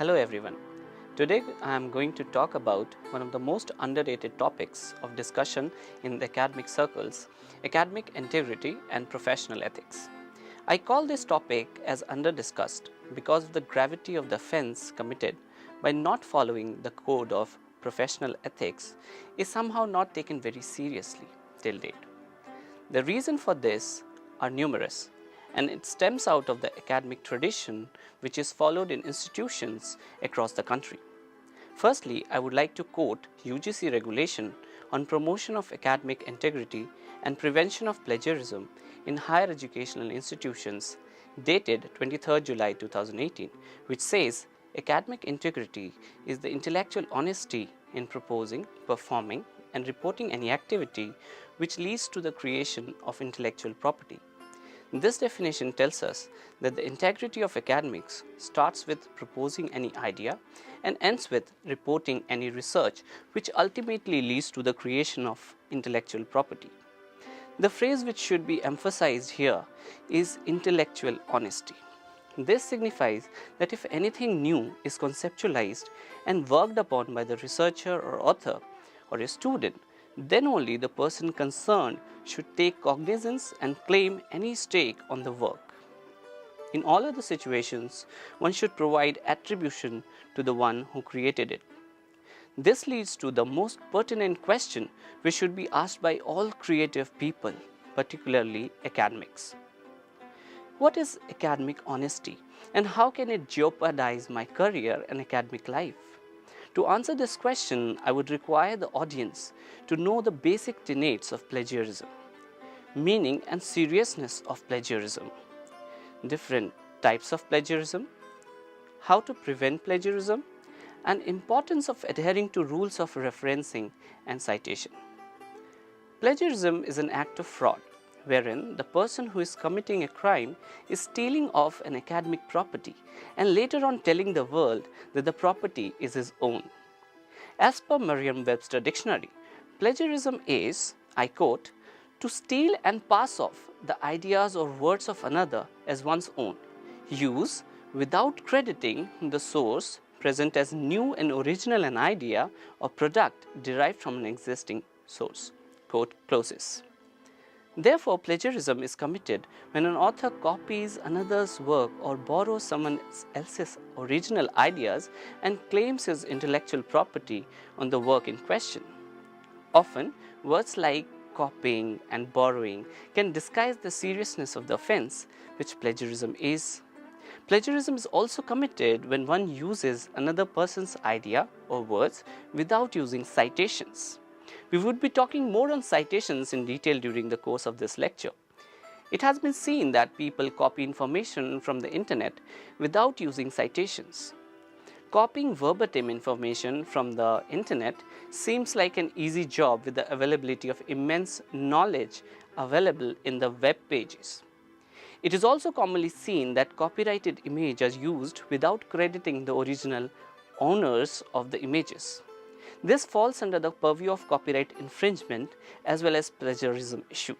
Hello everyone. Today I am going to talk about one of the most underrated topics of discussion in the academic circles, academic integrity and professional ethics. I call this topic as under-discussed because of the gravity of the offense committed by not following the code of professional ethics is somehow not taken very seriously till date. The reason for this are numerous, and it stems out of the academic tradition which is followed in institutions across the country. Firstly, I would like to quote UGC regulation on promotion of academic integrity and prevention of plagiarism in higher educational institutions dated 23rd July 2018, which says academic integrity is the intellectual honesty in proposing, performing, and reporting any activity which leads to the creation of intellectual property. This definition tells us that the integrity of academics starts with proposing any idea and ends with reporting any research which ultimately leads to the creation of intellectual property. The phrase which should be emphasized here is intellectual honesty. This signifies that if anything new is conceptualized and worked upon by the researcher or author or a student, then only the person concerned should take cognizance and claim any stake on the work. In all other situations, one should provide attribution to the one who created it. This leads to the most pertinent question which should be asked by all creative people, particularly academics. What is academic honesty and how can it jeopardize my career and academic life? To answer this question, I would require the audience to know the basic tenets of plagiarism, meaning and seriousness of plagiarism, different types of plagiarism, how to prevent plagiarism, and importance of adhering to rules of referencing and citation. Plagiarism is an act of fraud, wherein the person who is committing a crime is stealing off an academic property and later on telling the world that the property is his own. As per Merriam-Webster dictionary, plagiarism is, I quote, to steal and pass off the ideas or words of another as one's own, use without crediting the source, present as new and original an idea or product derived from an existing source. Quote closes. Therefore, plagiarism is committed when an author copies another's work or borrows someone else's original ideas and claims his intellectual property on the work in question. Often, words like copying and borrowing can disguise the seriousness of the offense, which plagiarism is. Plagiarism is also committed when one uses another person's idea or words without using citations. We would be talking more on citations in detail during the course of this lecture. It has been seen that people copy information from the internet without using citations. Copying verbatim information from the internet seems like an easy job with the availability of immense knowledge available in the web pages. It is also commonly seen that copyrighted images are used without crediting the original owners of the images. This falls under the purview of copyright infringement as well as plagiarism issue.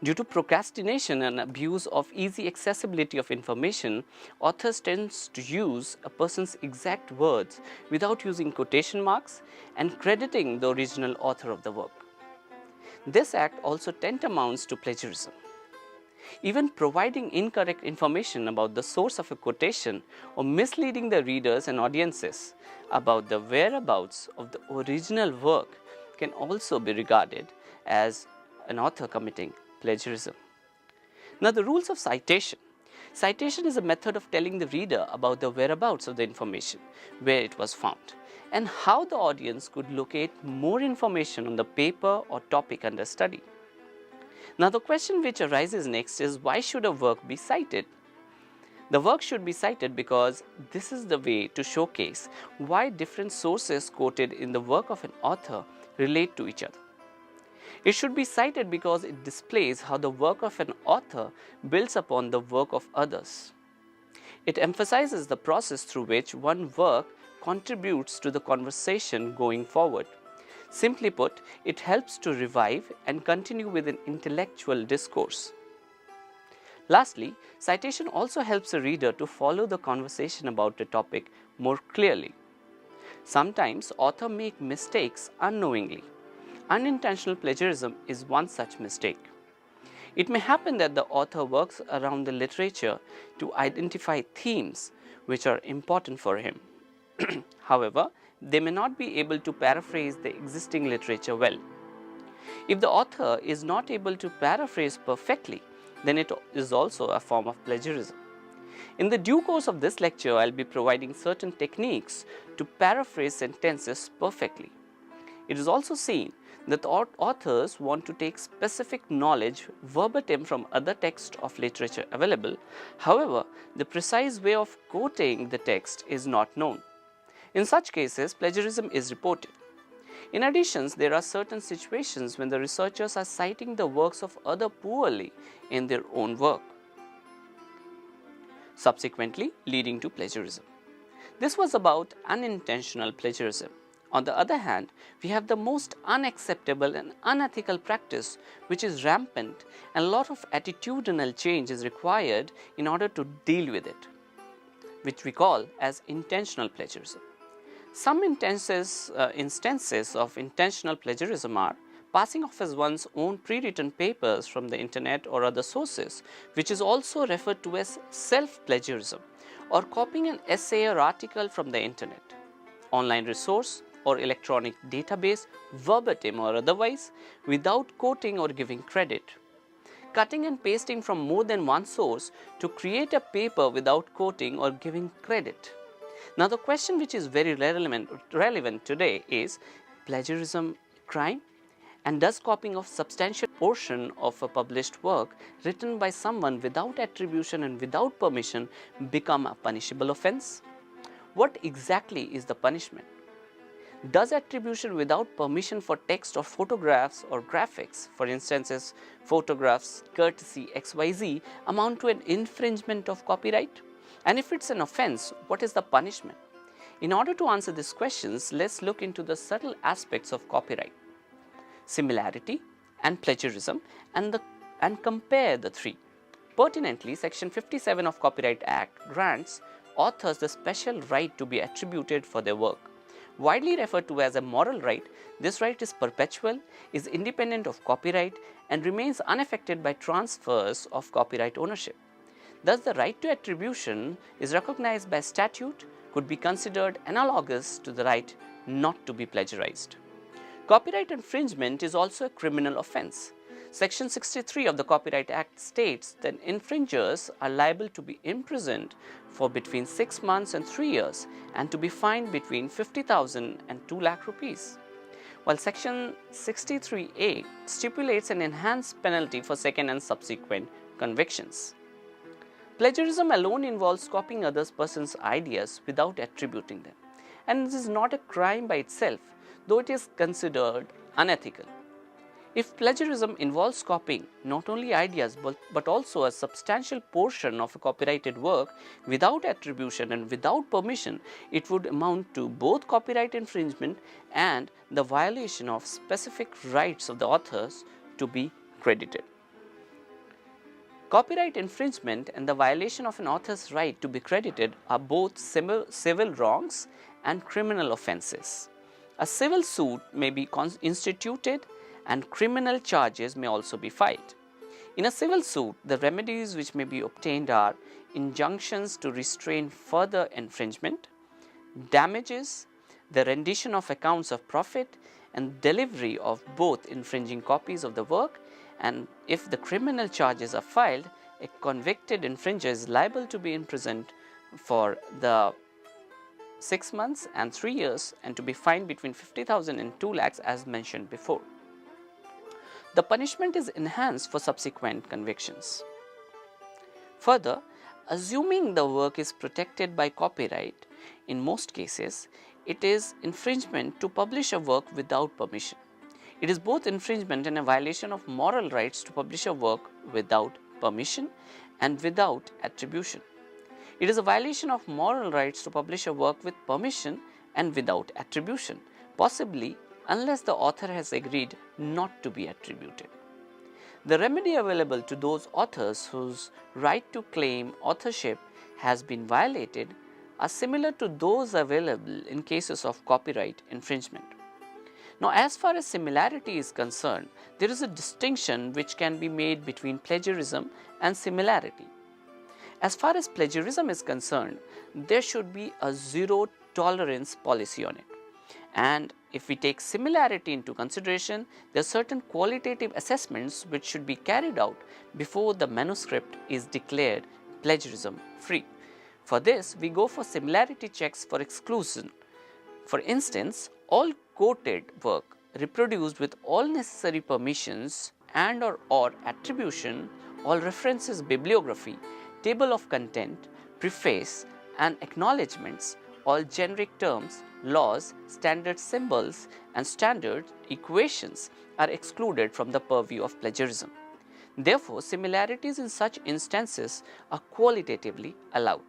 Due to procrastination and abuse of easy accessibility of information, authors tend to use a person's exact words without using quotation marks and crediting the original author of the work. This act also tantamounts to plagiarism. Even providing incorrect information about the source of a quotation or misleading the readers and audiences about the whereabouts of the original work can also be regarded as an author committing plagiarism. Now, the rules of citation. Citation is a method of telling the reader about the whereabouts of the information, where it was found, and how the audience could locate more information on the paper or topic under study. Now, the question which arises next is, why should a work be cited? The work should be cited because this is the way to showcase why different sources quoted in the work of an author relate to each other. It should be cited because it displays how the work of an author builds upon the work of others. It emphasizes the process through which one work contributes to the conversation going forward. Simply put, it helps to revive and continue with an intellectual discourse. Lastly, citation also helps a reader to follow the conversation about a topic more clearly. Sometimes authors make mistakes unknowingly. Unintentional plagiarism is one such mistake. It may happen that the author works around the literature to identify themes which are important for him. However, they may not be able to paraphrase the existing literature well. If the author is not able to paraphrase perfectly, then it is also a form of plagiarism. In the due course of this lecture, I will be providing certain techniques to paraphrase sentences perfectly. It is also seen that authors want to take specific knowledge verbatim from other texts of literature available. However, the precise way of quoting the text is not known. In such cases, plagiarism is reported. In addition, there are certain situations when the researchers are citing the works of others poorly in their own work, subsequently leading to plagiarism. This was about unintentional plagiarism. On the other hand, we have the most unacceptable and unethical practice which is rampant, and a lot of attitudinal change is required in order to deal with it, which we call as intentional plagiarism. Some instances of intentional plagiarism are passing off as one's own pre-written papers from the internet or other sources, which is also referred to as self-plagiarism, or copying an essay or article from the internet, online resource or electronic database verbatim or otherwise without quoting or giving credit, cutting and pasting from more than one source to create a paper without quoting or giving credit. Now, the question which is very relevant today is plagiarism crime, and does copying of substantial portion of a published work written by someone without attribution and without permission become a punishable offense? What exactly is the punishment? Does attribution without permission for text or photographs or graphics, for instance, photographs courtesy XYZ, amount to an infringement of copyright? And if it's an offense, what is the punishment? In order to answer these questions, let's look into the subtle aspects of copyright, similarity and plagiarism, and compare the three. Pertinently, Section 57 of Copyright Act grants authors the special right to be attributed for their work. Widely referred to as a moral right, this right is perpetual, is independent of copyright, and remains unaffected by transfers of copyright ownership. Thus, the right to attribution is recognized by statute, could be considered analogous to the right not to be plagiarized. Copyright infringement is also a criminal offense. Section 63 of the Copyright Act states that infringers are liable to be imprisoned for between 6 months and 3 years and to be fined between 50,000 and 2 lakh rupees. While Section 63A stipulates an enhanced penalty for second and subsequent convictions. Plagiarism alone involves copying other person's ideas without attributing them, and this is not a crime by itself, though it is considered unethical. If plagiarism involves copying not only ideas but also a substantial portion of a copyrighted work without attribution and without permission, it would amount to both copyright infringement and the violation of specific rights of the authors to be credited. Copyright infringement and the violation of an author's right to be credited are both civil wrongs and criminal offenses. A civil suit may be instituted and criminal charges may also be filed. In a civil suit, the remedies which may be obtained are injunctions to restrain further infringement, damages, the rendition of accounts of profit, and delivery of both infringing copies of the work. And if the criminal charges are filed, a convicted infringer is liable to be imprisoned for the 6 months and 3 years and to be fined between 50,000 and 2 lakhs as mentioned before. The punishment is enhanced for subsequent convictions. Further, assuming the work is protected by copyright, in most cases, it is infringement to publish a work without permission. It is both infringement and a violation of moral rights to publish a work without permission and without attribution. It is a violation of moral rights to publish a work with permission and without attribution, possibly unless the author has agreed not to be attributed. The remedy available to those authors whose right to claim authorship has been violated are similar to those available in cases of copyright infringement. Now, as far as similarity is concerned, there is a distinction which can be made between plagiarism and similarity. As far as plagiarism is concerned, there should be a zero tolerance policy on it. And if we take similarity into consideration, there are certain qualitative assessments which should be carried out before the manuscript is declared plagiarism free. For this, we go for similarity checks for exclusion. For instance, all quoted work reproduced with all necessary permissions and or attribution, all references, bibliography, table of content, preface and acknowledgements, all generic terms, laws, standard symbols and standard equations are excluded from the purview of plagiarism. Therefore, similarities in such instances are qualitatively allowed.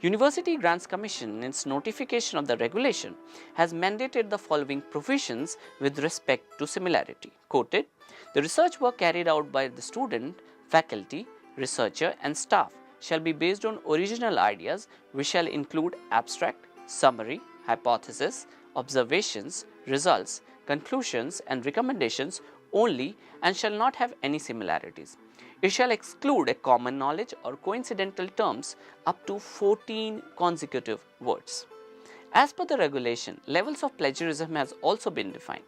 University Grants Commission, in its notification of the regulation, has mandated the following provisions with respect to similarity. Quoted, the research work carried out by the student, faculty, researcher and staff shall be based on original ideas which shall include abstract, summary, hypothesis, observations, results, conclusions and recommendations only and shall not have any similarities. It shall exclude a common knowledge or coincidental terms up to 14 consecutive words. As per the regulation, levels of plagiarism has also been defined.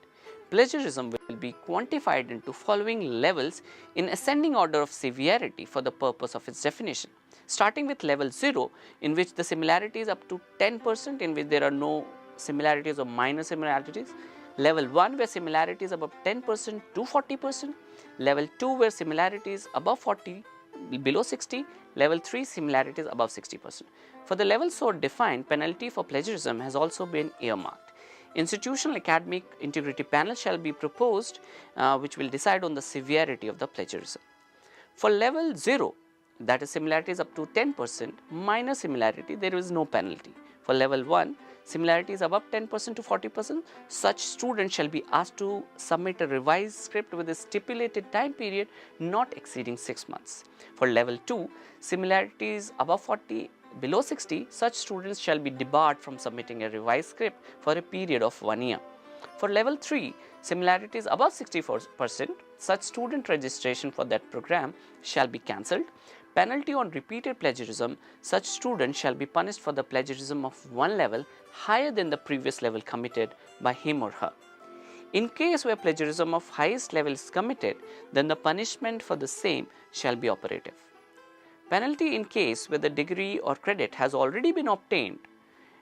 Plagiarism will be quantified into following levels in ascending order of severity for the purpose of its definition. Starting with level 0, in which the similarity is up to 10%, in which there are no similarities or minor similarities. Level 1, where similarity is above 10% to 40%. Level 2, where similarity is above 40, below 60. Level 3, similarity is above 60%. For the levels so defined, penalty for plagiarism has also been earmarked. Institutional Academic Integrity Panel shall be proposed, which will decide on the severity of the plagiarism. For level 0, that is similarity is up to 10%, minor similarity, there is no penalty. For level 1, similarity is above 10% to 40%, such students shall be asked to submit a revised script with a stipulated time period not exceeding 6 months. For level 2, similarity is above 40, below 60, such students shall be debarred from submitting a revised script for a period of 1 year. For level 3, similarity is above 64%, such student registration for that program shall be cancelled. Penalty on repeated plagiarism, such student shall be punished for the plagiarism of one level higher than the previous level committed by him or her. In case where plagiarism of highest level is committed, then the punishment for the same shall be operative. Penalty in case where the degree or credit has already been obtained.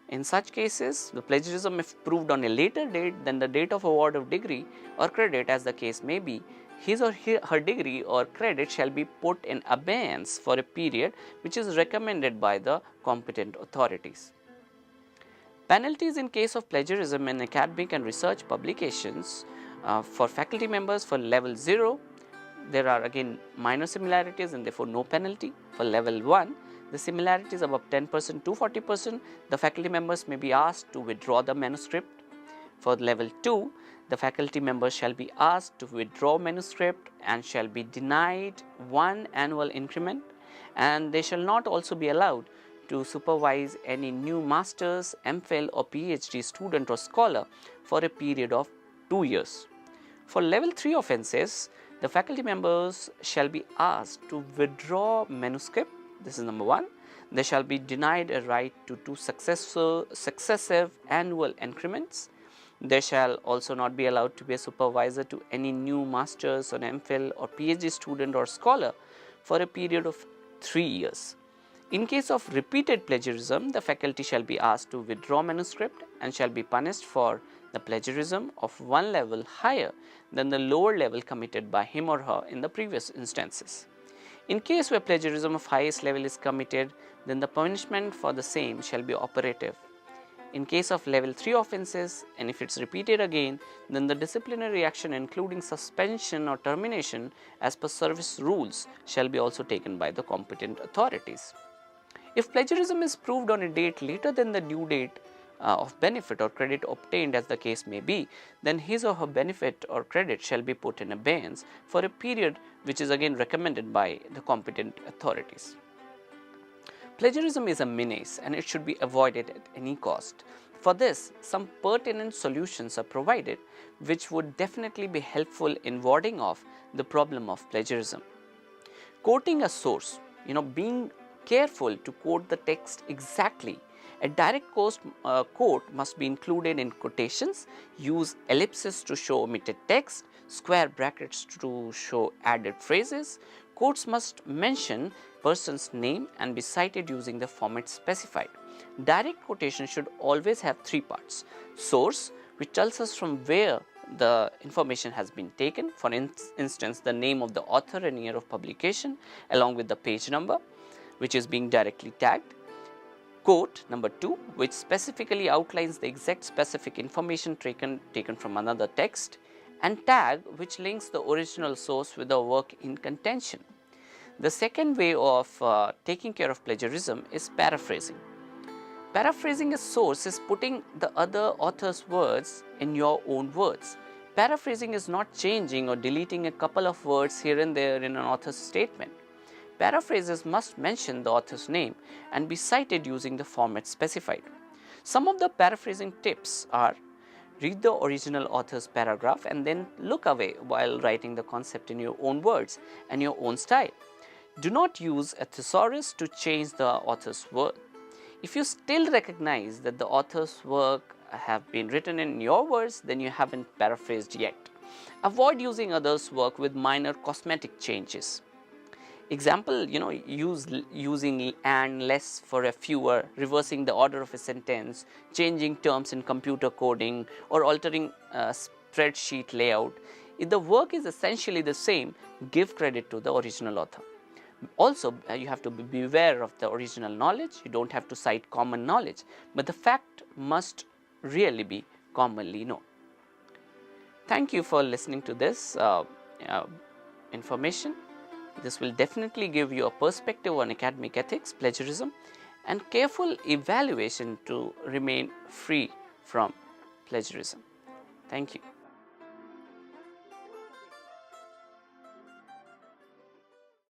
In such cases, the plagiarism, if proved on a later date than the date of award of degree or credit, as the case may be, his or her degree or credit shall be put in abeyance for a period which is recommended by the competent authorities. Penalties in case of plagiarism in academic and research publications for faculty members for level 0, there are again minor similarities and therefore no penalty. For level 1, the similarity is above 10% to 40%, the faculty members may be asked to withdraw the manuscript. For level 2, the faculty members shall be asked to withdraw manuscript and shall be denied 1 annual increment, and they shall not also be allowed to supervise any new master's, MPhil or PhD student or scholar for a period of 2 years. For level 3 offences, the faculty members shall be asked to withdraw manuscript. This is number 1. They shall be denied a right to 2 successive annual increments. They shall also not be allowed to be a supervisor to any new master's or MPhil or PhD student or scholar for a period of 3 years. In case of repeated plagiarism, the faculty shall be asked to withdraw manuscript and shall be punished for the plagiarism of one level higher than the lower level committed by him or her in the previous instances. In case where plagiarism of highest level is committed, then the punishment for the same shall be operative. In case of level 3 offences, and if it is repeated again, then the disciplinary action including suspension or termination as per service rules shall be also taken by the competent authorities. If plagiarism is proved on a date later than the due date of benefit or credit obtained as the case may be, then his or her benefit or credit shall be put in abeyance for a period which is again recommended by the competent authorities. Plagiarism is a menace and it should be avoided at any cost. For this, some pertinent solutions are provided which would definitely be helpful in warding off the problem of plagiarism. Quoting a source, being careful to quote the text exactly. A direct quote must be included in quotations, use ellipses to show omitted text, square brackets to show added phrases. Quotes must mention person's name and be cited using the format specified. Direct quotation should always have three parts: source, which tells us from where the information has been taken, for instance the name of the author and year of publication along with the page number which is being directly tagged. Quote number 2, which specifically outlines the exact specific information taken from another text, and tag, which links the original source with the work in contention. The second way of taking care of plagiarism is paraphrasing. Paraphrasing a source is putting the other author's words in your own words. Paraphrasing is not changing or deleting a couple of words here and there in an author's statement. Paraphrases must mention the author's name and be cited using the format specified. Some of the paraphrasing tips are: read the original author's paragraph and then look away while writing the concept in your own words and your own style. Do not use a thesaurus to change the author's word. If you still recognize that the author's work have been written in your words, then you haven't paraphrased yet. Avoid using others' work with minor cosmetic changes. Example, using and less for a fewer, reversing the order of a sentence, changing terms in computer coding, or altering a spreadsheet layout. If the work is essentially the same, give credit to the original author. Also, you have to be beware of the original knowledge. You don't have to cite common knowledge, but the fact must really be commonly known. Thank you for listening to this information. This will definitely give you a perspective on academic ethics, plagiarism, and careful evaluation to remain free from plagiarism. Thank you.